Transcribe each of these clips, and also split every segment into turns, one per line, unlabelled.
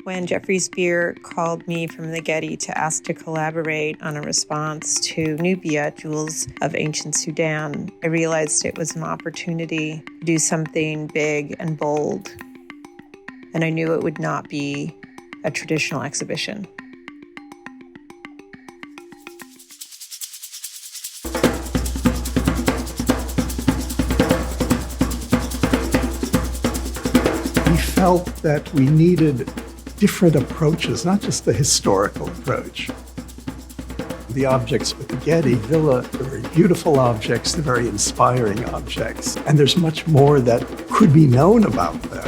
When Jeffrey Spear called me from the Getty to ask to collaborate on a response to Nubia, Jewels of Ancient Sudan, I realized it was an opportunity to do something big and bold. And I knew it would not be a traditional exhibition.
We felt that we needed different approaches, not just the historical approach. The objects with the Getty Villa are very beautiful objects, they're very inspiring objects, and there's much more that could be known about them.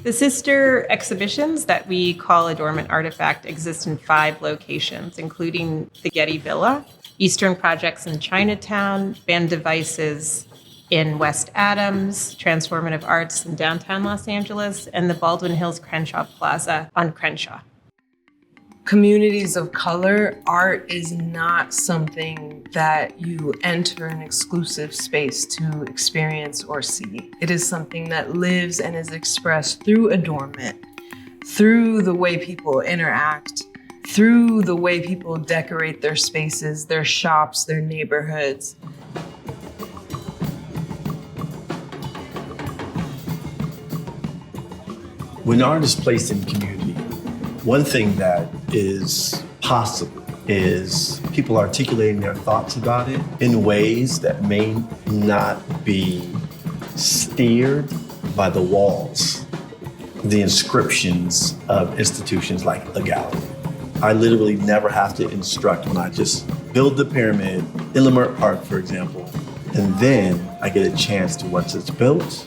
The sister exhibitions that we call Adornment Artifact exist in 5 locations, including the Getty Villa, Eastern Projects in Chinatown, Band Devices in West Adams, Transformative Arts in downtown Los Angeles, and the Baldwin Hills Crenshaw Plaza on Crenshaw.
Communities of color, art is not something that you enter an exclusive space to experience or see. It is something that lives and is expressed through adornment, through the way people interact, through the way people decorate their spaces, their shops, their neighborhoods.
When art is placed in community, one thing that is possible is people articulating their thoughts about it in ways that may not be steered by the walls, the inscriptions of institutions like a gallery. I literally never have to instruct when I just build the pyramid in Leimert Park, for example, and then I get a chance to, once it's built,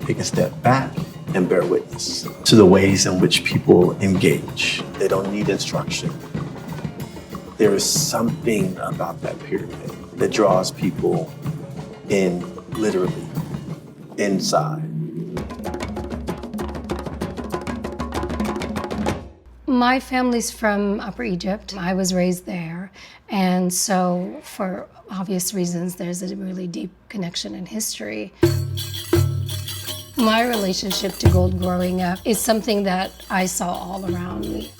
take a step back and bear witness to the ways in which people engage. They don't need instruction. There is something about that pyramid that draws people in, literally, inside.
My family's from Upper Egypt. I was raised there. And so for obvious reasons, there's a really deep connection in history. My relationship to gold growing up is something that I saw all around me.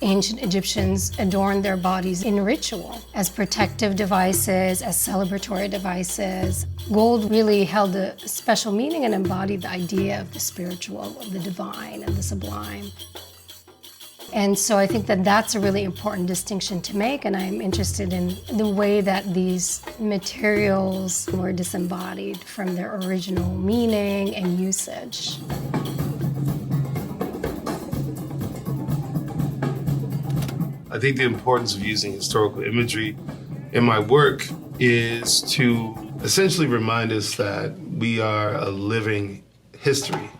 Ancient Egyptians adorned their bodies in ritual as protective devices, as celebratory devices. Gold really held a special meaning and embodied the idea of the spiritual, of the divine and the sublime. And so I think that that's a really important distinction to make, and I'm interested in the way that these materials were disembodied from their original meaning and usage.
I think the importance of using historical imagery in my work is to essentially remind us that we are a living history.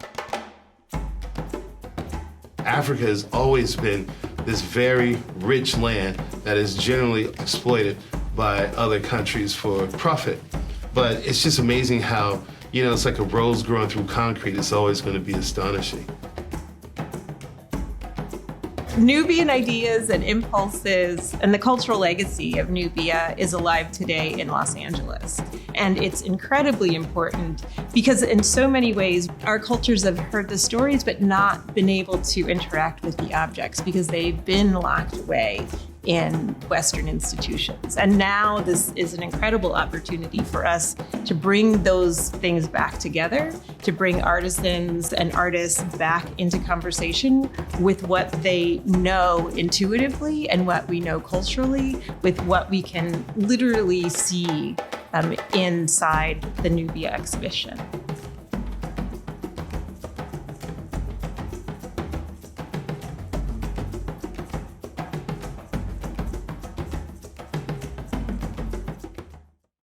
Africa has always been this very rich land that is generally exploited by other countries for profit. But it's just amazing how, it's like a rose growing through concrete. It's always going to be astonishing.
Nubian ideas and impulses and the cultural legacy of Nubia is alive today in Los Angeles. And it's incredibly important because in so many ways, our cultures have heard the stories but not been able to interact with the objects because they've been locked away in Western institutions. And now this is an incredible opportunity for us to bring those things back together, to bring artisans and artists back into conversation with what they know intuitively and what we know culturally, with what we can literally see inside the Nubia exhibition.